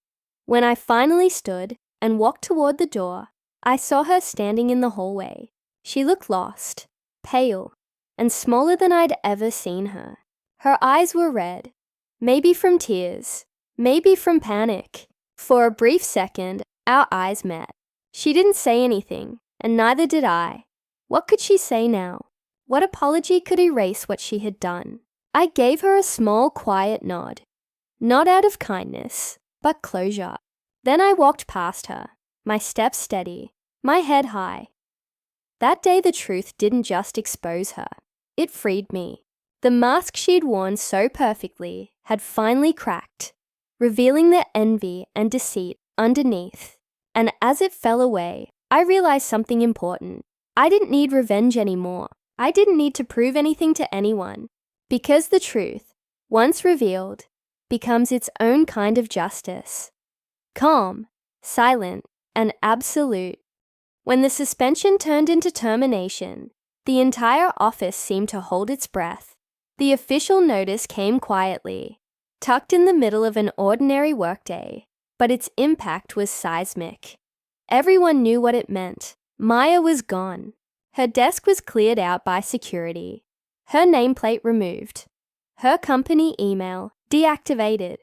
When I finally stood and walked toward the door, I saw her standing in the hallway. She looked lost, pale, and smaller than I'd ever seen her. Her eyes were red, maybe from tears, maybe from panic. For a brief second, our eyes met. She didn't say anything, and neither did I. What could she say now? What apology could erase what she had done? I gave her a small, quiet nod. Not out of kindness, but closure. Then I walked past her, my steps steady, my head high. That day the truth didn't just expose her. It freed me. The mask she'd worn so perfectly had finally cracked, revealing the envy and deceit underneath. And as it fell away, I realized something important. I didn't need revenge anymore. I didn't need to prove anything to anyone. Because the truth, once revealed, becomes its own kind of justice. Calm, silent, and absolute. When the suspension turned into termination, the entire office seemed to hold its breath. The official notice came quietly, tucked in the middle of an ordinary workday, but its impact was seismic. Everyone knew what it meant. Maya was gone. Her desk was cleared out by security. Her nameplate removed. Her company email deactivated.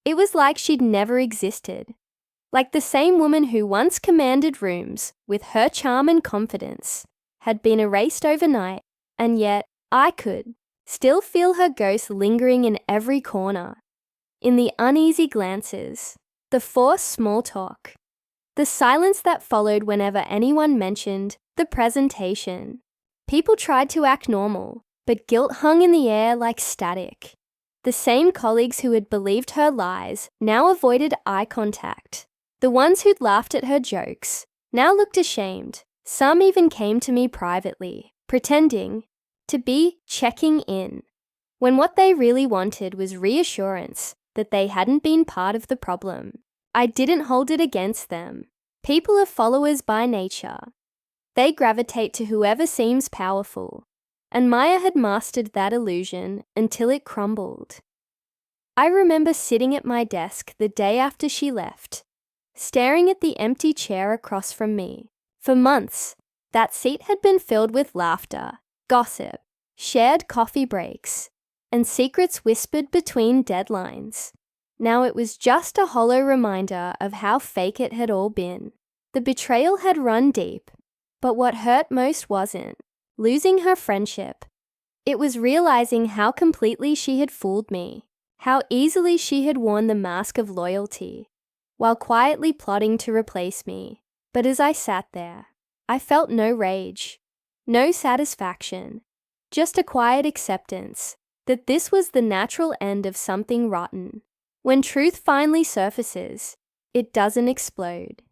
It was like she'd never existed. Like the same woman who once commanded rooms with her charm and confidence had been erased overnight, and yet I could still feel her ghost lingering in every corner. In the uneasy glances, the forced small talk, the silence that followed whenever anyone mentioned the presentation. People tried to act normal, but guilt hung in the air like static. The same colleagues who had believed her lies now avoided eye contact. The ones who'd laughed at her jokes now looked ashamed. Some even came to me privately, pretending to be checking in, when what they really wanted was reassurance that they hadn't been part of the problem. I didn't hold it against them. People are followers by nature. They gravitate to whoever seems powerful, and Maya had mastered that illusion until it crumbled. I remember sitting at my desk the day after she left, staring at the empty chair across from me. For months, that seat had been filled with laughter, gossip, shared coffee breaks, and secrets whispered between deadlines. Now it was just a hollow reminder of how fake it had all been. The betrayal had run deep, but what hurt most wasn't losing her friendship. It was realizing how completely she had fooled me, how easily she had worn the mask of loyalty, while quietly plotting to replace me. But as I sat there, I felt no rage, no satisfaction, just a quiet acceptance that this was the natural end of something rotten. When truth finally surfaces, it doesn't explode.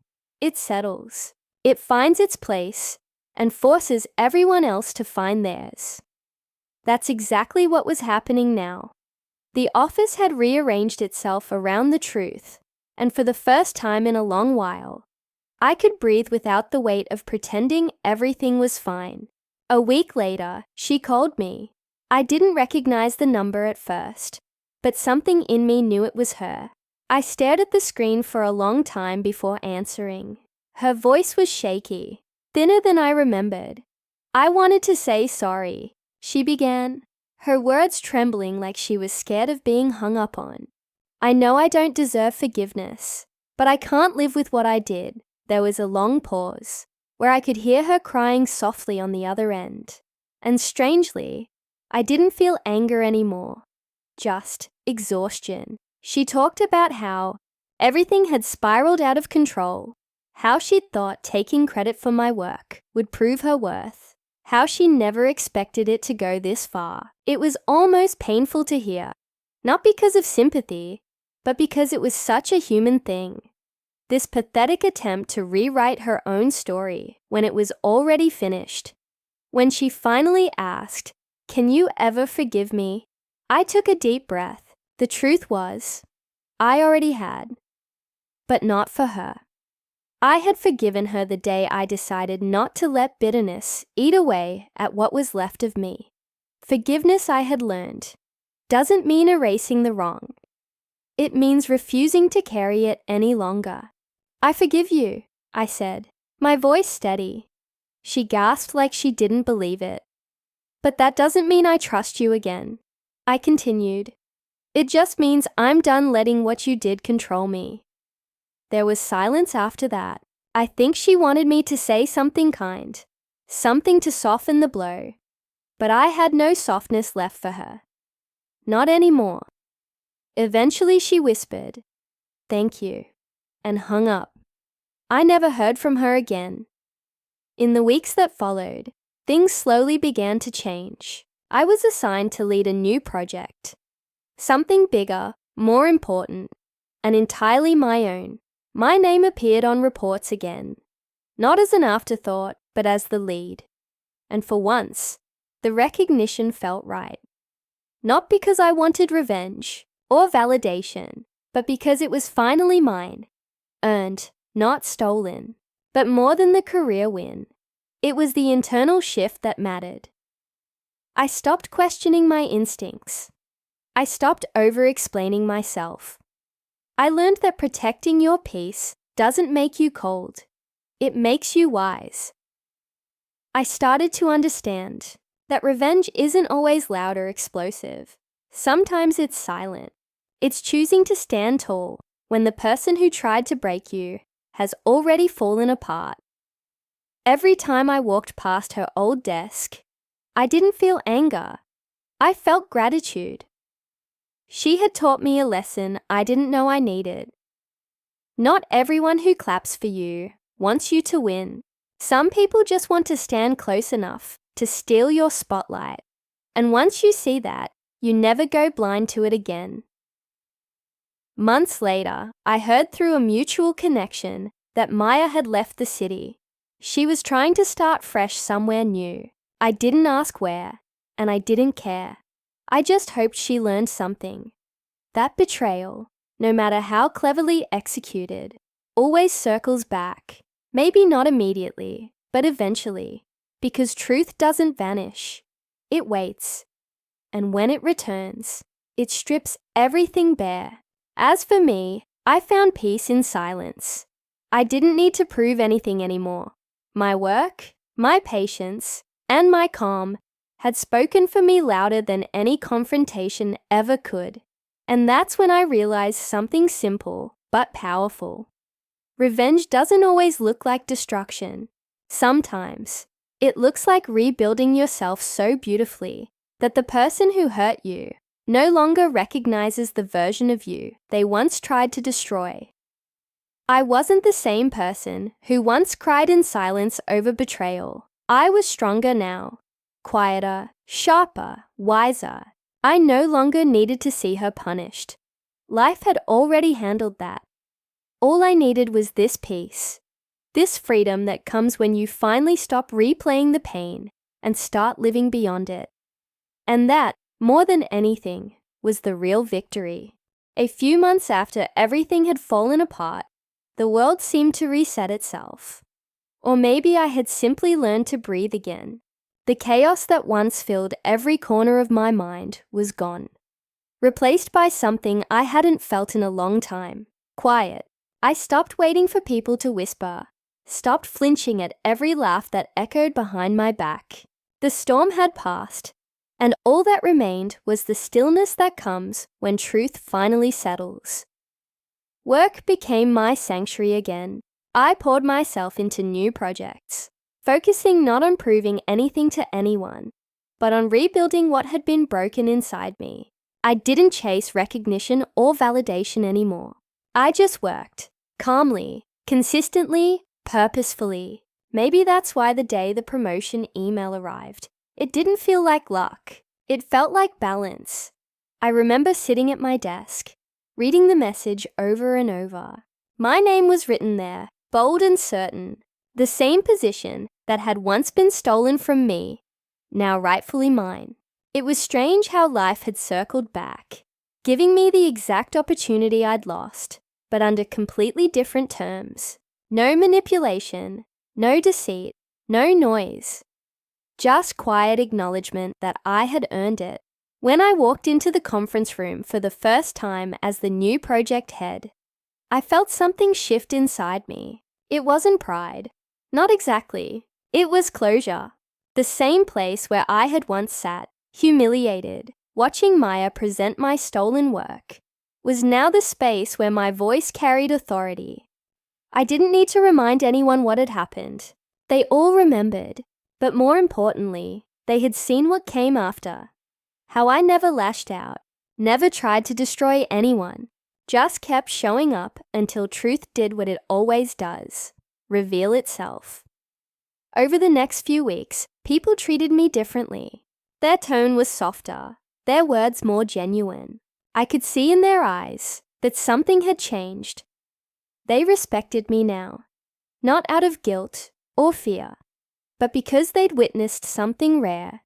It settles. It finds its place and forces everyone else to find theirs. That's exactly what was happening now. The office had rearranged itself around the truth, and for the first time in a long while, I could breathe without the weight of pretending everything was fine. A week later, she called me. I didn't recognize the number at first, but something in me knew it was her. I stared at the screen for a long time before answering. Her voice was shaky, thinner than I remembered. "I wanted to say sorry," she began. her words trembling like she was scared of being hung up on. I know I don't deserve forgiveness, but I can't live with what I did. There was a long pause, where I could hear her crying softly on the other end. And strangely, I didn't feel anger anymore, just exhaustion. She talked about how everything had spiraled out of control, how she'd thought taking credit for my work would prove her worth, how she never expected it to go this far. It was almost painful to hear, not because of sympathy, but because it was such a human thing. This pathetic attempt to rewrite her own story when it was already finished. When she finally asked, "Can you ever forgive me?" I took a deep breath. The truth was, I already had, but not for her. I had forgiven her the day I decided not to let bitterness eat away at what was left of me. Forgiveness, I had learned, doesn't mean erasing the wrong. It means refusing to carry it any longer. "I forgive you," I said, my voice steady. She gasped like she didn't believe it. "But that doesn't mean I trust you again," I continued. "It just means I'm done letting what you did control me." There was silence after that. I think she wanted me to say something kind, something to soften the blow, but I had no softness left for her. Not anymore. Eventually she whispered, "Thank you," and hung up. I never heard from her again. In the weeks that followed, things slowly began to change. I was assigned to lead a new project. Something bigger, more important, and entirely my own. My name appeared on reports again, not as an afterthought, but as the lead. And for once, the recognition felt right. Not because I wanted revenge or validation, but because it was finally mine. Earned, not stolen. But more than the career win, it was the internal shift that mattered. I stopped questioning my instincts. I stopped over-explaining myself. I learned that protecting your peace doesn't make you cold. It makes you wise. I started to understand that revenge isn't always loud or explosive. Sometimes it's silent. It's choosing to stand tall when the person who tried to break you has already fallen apart. Every time I walked past her old desk, I didn't feel anger. I felt gratitude. She had taught me a lesson I didn't know I needed. Not everyone who claps for you wants you to win. Some people just want to stand close enough to steal your spotlight. And once you see that, you never go blind to it again. Months later, I heard through a mutual connection that Maya had left the city. She was trying to start fresh somewhere new. I didn't ask where, and I didn't care. I just hoped she learned something. That betrayal, no matter how cleverly executed, always circles back. Maybe not immediately, but eventually, because truth doesn't vanish. It waits. And when it returns, it strips everything bare. As for me, I found peace in silence. I didn't need to prove anything anymore. My work, my patience, and my calm had spoken for me louder than any confrontation ever could. And that's when I realized something simple but powerful. Revenge doesn't always look like destruction. Sometimes, it looks like rebuilding yourself so beautifully that the person who hurt you no longer recognizes the version of you they once tried to destroy. I wasn't the same person who once cried in silence over betrayal. I was stronger now, quieter, sharper, wiser. I no longer needed to see her punished. Life had already handled that. All I needed was this peace, this freedom that comes when you finally stop replaying the pain and start living beyond it. And that, more than anything, was the real victory. A few months after everything had fallen apart, the world seemed to reset itself. Or maybe I had simply learned to breathe again. The chaos that once filled every corner of my mind was gone, replaced by something I hadn't felt in a long time: quiet. I stopped waiting for people to whisper, stopped flinching at every laugh that echoed behind my back. The storm had passed, and all that remained was the stillness that comes when truth finally settles. Work became my sanctuary again. I poured myself into new projects, focusing not on proving anything to anyone, but on rebuilding what had been broken inside me. I didn't chase recognition or validation anymore. I just worked, calmly, consistently, purposefully. Maybe that's why the day the promotion email arrived, it didn't feel like luck. It felt like balance. I remember sitting at my desk, reading the message over and over. My name was written there, bold and certain. The same position that had once been stolen from me, now rightfully mine. It was strange how life had circled back, giving me the exact opportunity I'd lost, but under completely different terms. No manipulation, no deceit, no noise. Just quiet acknowledgement that I had earned it. When I walked into the conference room for the first time as the new project head, I felt something shift inside me. It wasn't pride. Not exactly. It was closure. The same place where I had once sat, humiliated, watching Maya present my stolen work, was now the space where my voice carried authority. I didn't need to remind anyone what had happened. They all remembered, but more importantly, they had seen what came after. How I never lashed out, never tried to destroy anyone, just kept showing up until truth did what it always does, reveal itself. Over the next few weeks, people treated me differently. Their tone was softer, their words more genuine. I could see in their eyes that something had changed. They respected me now, not out of guilt or fear, but because they'd witnessed something rare.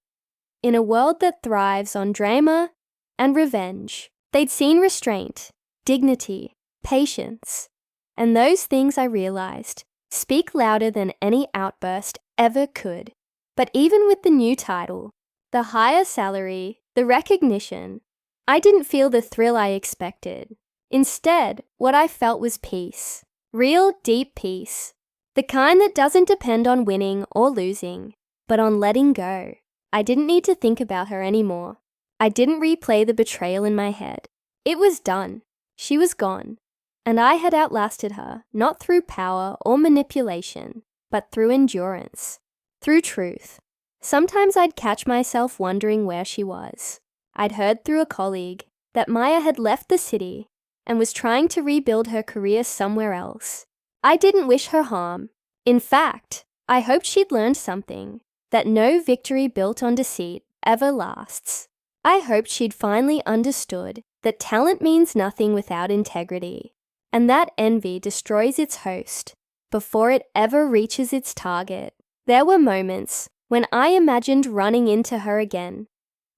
In a world that thrives on drama and revenge, they'd seen restraint, dignity, patience, and those things, I realized, speak louder than any outburst ever could. But even with the new title, the higher salary, the recognition, I didn't feel the thrill I expected. Instead, what I felt was peace. Real, deep peace. The kind that doesn't depend on winning or losing, but on letting go. I didn't need to think about her anymore. I didn't replay the betrayal in my head. It was done. She was gone. And I had outlasted her, not through power or manipulation, but through endurance, through truth. Sometimes I'd catch myself wondering where she was. I'd heard through a colleague that Maya had left the city and was trying to rebuild her career somewhere else. I didn't wish her harm. In fact, I hoped she'd learned something, that no victory built on deceit ever lasts. I hoped she'd finally understood that talent means nothing without integrity, and that envy destroys its host before it ever reaches its target. There were moments when I imagined running into her again,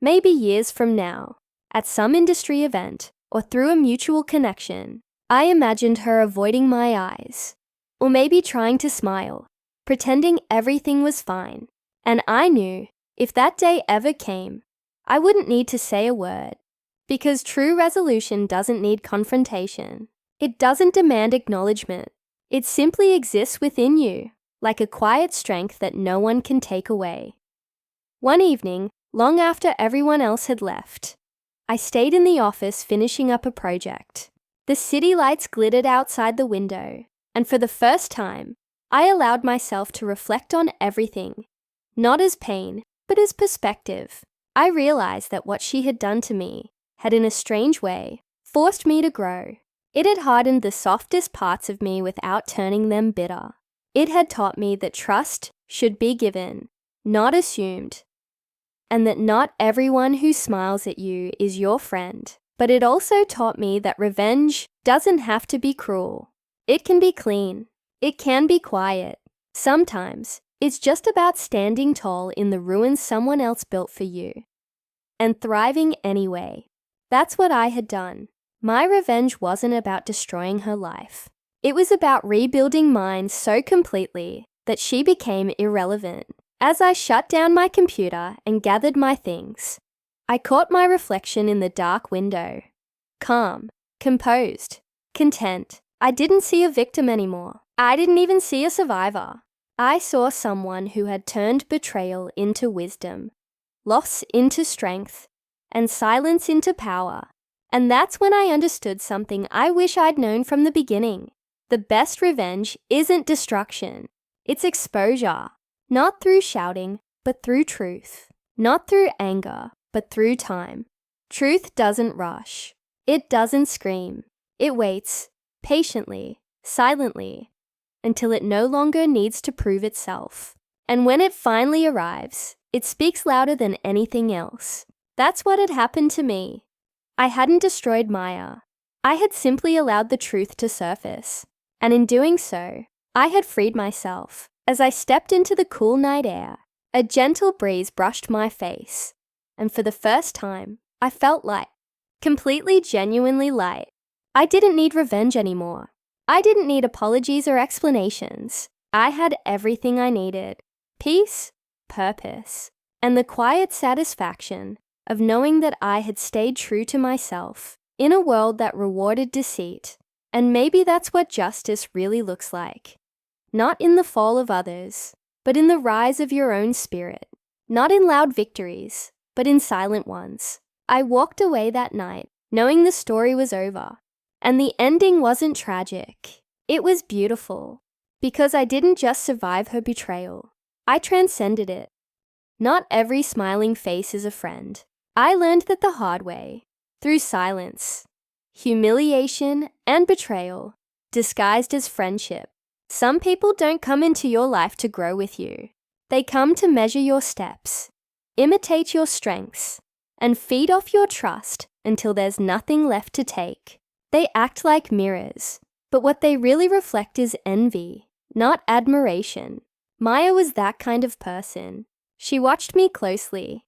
maybe years from now, at some industry event or through a mutual connection. I imagined her avoiding my eyes, or maybe trying to smile, pretending everything was fine. And I knew if that day ever came, I wouldn't need to say a word, because true resolution doesn't need confrontation. It doesn't demand acknowledgement. It simply exists within you, like a quiet strength that no one can take away. One evening, long after everyone else had left, I stayed in the office finishing up a project. The city lights glittered outside the window, and for the first time, I allowed myself to reflect on everything, not as pain, but as perspective. I realized that what she had done to me had, in a strange way, forced me to grow. It had hardened the softest parts of me without turning them bitter. It had taught me that trust should be given, not assumed, and that not everyone who smiles at you is your friend. But it also taught me that revenge doesn't have to be cruel. It can be clean. It can be quiet. Sometimes it's just about standing tall in the ruins someone else built for you and thriving anyway. That's what I had done. My revenge wasn't about destroying her life. It was about rebuilding mine so completely that she became irrelevant. As I shut down my computer and gathered my things, I caught my reflection in the dark window. Calm, composed, content. I didn't see a victim anymore. I didn't even see a survivor. I saw someone who had turned betrayal into wisdom, loss into strength, and silence into power. And that's when I understood something I wish I'd known from the beginning. The best revenge isn't destruction. It's exposure. Not through shouting, but through truth. Not through anger, but through time. Truth doesn't rush. It doesn't scream. It waits, patiently, silently, until it no longer needs to prove itself. And when it finally arrives, it speaks louder than anything else. That's what had happened to me. I hadn't destroyed Maya. I had simply allowed the truth to surface. And in doing so, I had freed myself. As I stepped into the cool night air, a gentle breeze brushed my face. And for the first time, I felt light. Completely, genuinely light. I didn't need revenge anymore. I didn't need apologies or explanations. I had everything I needed. Peace, purpose, and the quiet satisfaction of knowing that I had stayed true to myself in a world that rewarded deceit. And maybe that's what justice really looks like. Not in the fall of others, but in the rise of your own spirit. Not in loud victories, but in silent ones. I walked away that night, knowing the story was over. And the ending wasn't tragic. It was beautiful. Because I didn't just survive her betrayal. I transcended it. Not every smiling face is a friend. I learned that the hard way, through silence, humiliation, and betrayal, disguised as friendship. Some people don't come into your life to grow with you. They come to measure your steps, imitate your strengths, and feed off your trust until there's nothing left to take. They act like mirrors, but what they really reflect is envy, not admiration. Maya was that kind of person. She watched me closely,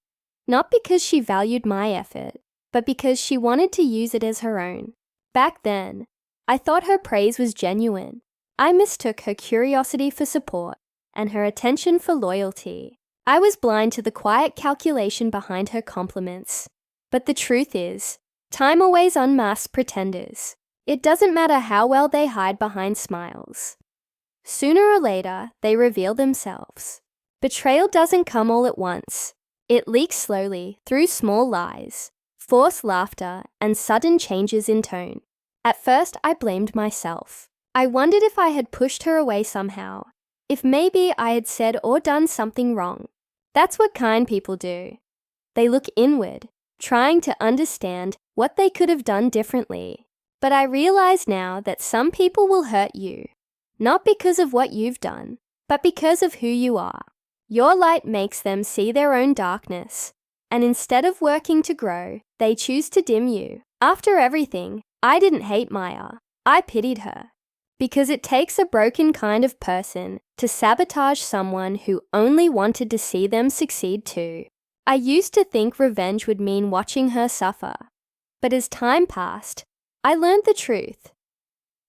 not because she valued my effort, but because she wanted to use it as her own. Back then, I thought her praise was genuine. I mistook her curiosity for support and her attention for loyalty. I was blind to the quiet calculation behind her compliments. But the truth is, time always unmasks pretenders. It doesn't matter how well they hide behind smiles. Sooner or later, they reveal themselves. Betrayal doesn't come all at once. It leaks slowly through small lies, forced laughter, and sudden changes in tone. At first, I blamed myself. I wondered if I had pushed her away somehow, if maybe I had said or done something wrong. That's what kind people do. They look inward, trying to understand what they could have done differently. But I realize now that some people will hurt you, not because of what you've done, but because of who you are. Your light makes them see their own darkness, and instead of working to grow, they choose to dim you. After everything, I didn't hate Maya. I pitied her. Because it takes a broken kind of person to sabotage someone who only wanted to see them succeed too. I used to think revenge would mean watching her suffer. But as time passed, I learned the truth.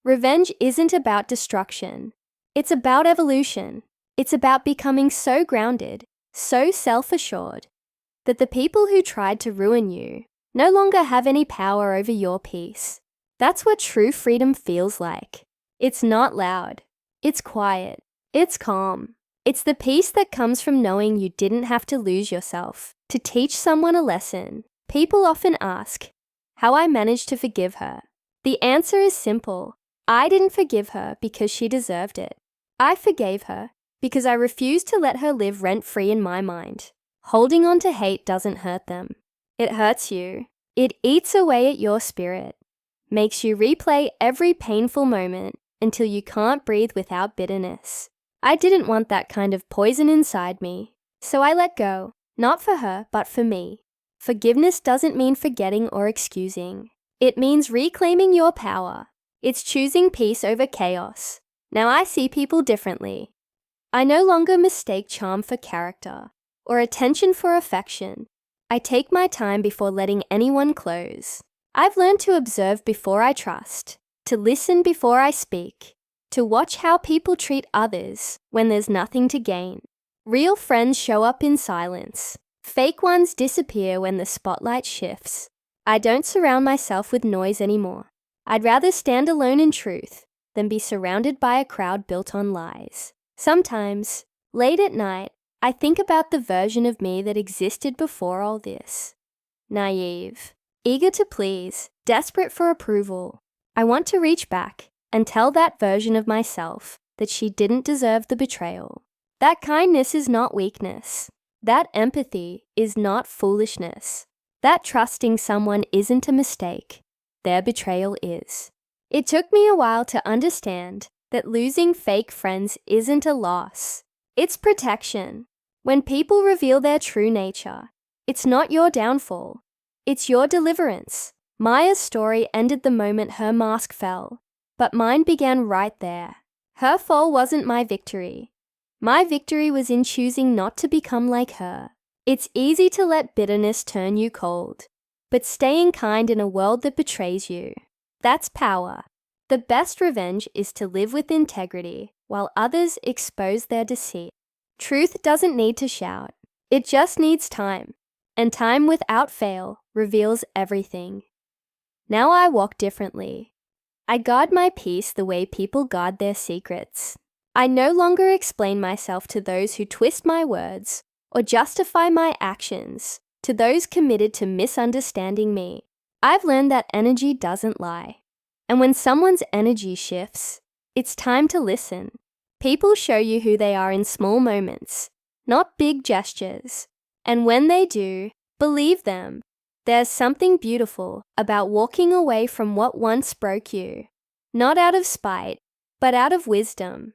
Revenge isn't about destruction. It's about evolution. It's about becoming so grounded, so self-assured, that the people who tried to ruin you no longer have any power over your peace. That's what true freedom feels like. It's not loud. It's quiet. It's calm. It's the peace that comes from knowing you didn't have to lose yourself to teach someone a lesson. People often ask how I managed to forgive her. The answer is simple. I didn't forgive her because she deserved it. I forgave her because I refused to let her live rent-free in my mind. Holding on to hate doesn't hurt them. It hurts you. It eats away at your spirit, makes you replay every painful moment until you can't breathe without bitterness. I didn't want that kind of poison inside me, so I let go, not for her, but for me. Forgiveness doesn't mean forgetting or excusing. It means reclaiming your power. It's choosing peace over chaos. Now I see people differently. I no longer mistake charm for character or attention for affection. I take my time before letting anyone close. I've learned to observe before I trust, to listen before I speak, to watch how people treat others when there's nothing to gain. Real friends show up in silence. Fake ones disappear when the spotlight shifts. I don't surround myself with noise anymore. I'd rather stand alone in truth than be surrounded by a crowd built on lies. Sometimes, late at night, I think about the version of me that existed before all this. Naive, eager to please, desperate for approval. I want to reach back and tell that version of myself that she didn't deserve the betrayal. That kindness is not weakness. That empathy is not foolishness. That trusting someone isn't a mistake. Their betrayal is. It took me a while to understand that losing fake friends isn't a loss. It's protection. When people reveal their true nature, it's not your downfall. It's your deliverance. Maya's story ended the moment her mask fell, but mine began right there. Her fall wasn't my victory. My victory was in choosing not to become like her. It's easy to let bitterness turn you cold, but staying kind in a world that betrays you, that's power. The best revenge is to live with integrity while others expose their deceit. Truth doesn't need to shout. It just needs time, and time without fail reveals everything. Now I walk differently. I guard my peace the way people guard their secrets. I no longer explain myself to those who twist my words or justify my actions to those committed to misunderstanding me. I've learned that energy doesn't lie. And when someone's energy shifts, it's time to listen. People show you who they are in small moments, not big gestures. And when they do, believe them. There's something beautiful about walking away from what once broke you, not out of spite, but out of wisdom.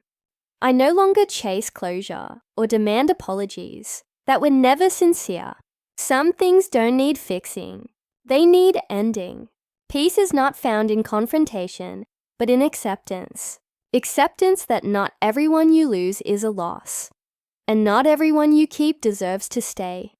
I no longer chase closure or demand apologies that were never sincere. Some things don't need fixing. They need ending. Peace is not found in confrontation, but in acceptance. Acceptance that not everyone you lose is a loss, and not everyone you keep deserves to stay.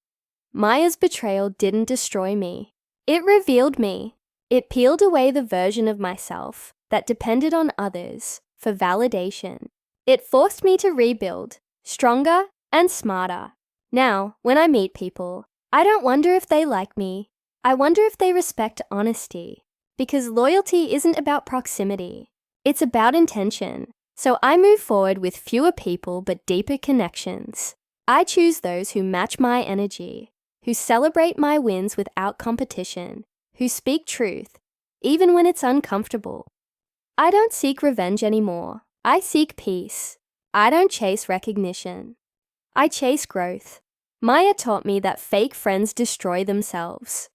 Maya's betrayal didn't destroy me. It revealed me. It peeled away the version of myself that depended on others for validation. It forced me to rebuild, stronger and smarter. Now, when I meet people, I don't wonder if they like me. I wonder if they respect honesty, because loyalty isn't about proximity. It's about intention. So I move forward with fewer people but deeper connections. I choose those who match my energy, who celebrate my wins without competition, who speak truth, even when it's uncomfortable. I don't seek revenge anymore. I seek peace. I don't chase recognition. I chase growth. Maya taught me that fake friends destroy themselves.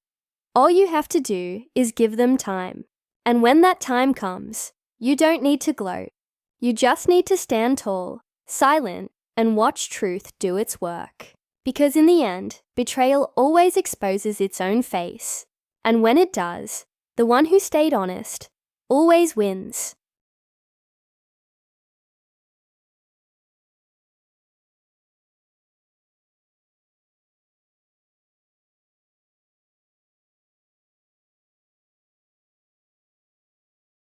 All you have to do is give them time. And when that time comes, you don't need to gloat. You just need to stand tall, silent, and watch truth do its work. Because in the end, betrayal always exposes its own face. And when it does, the one who stayed honest always wins.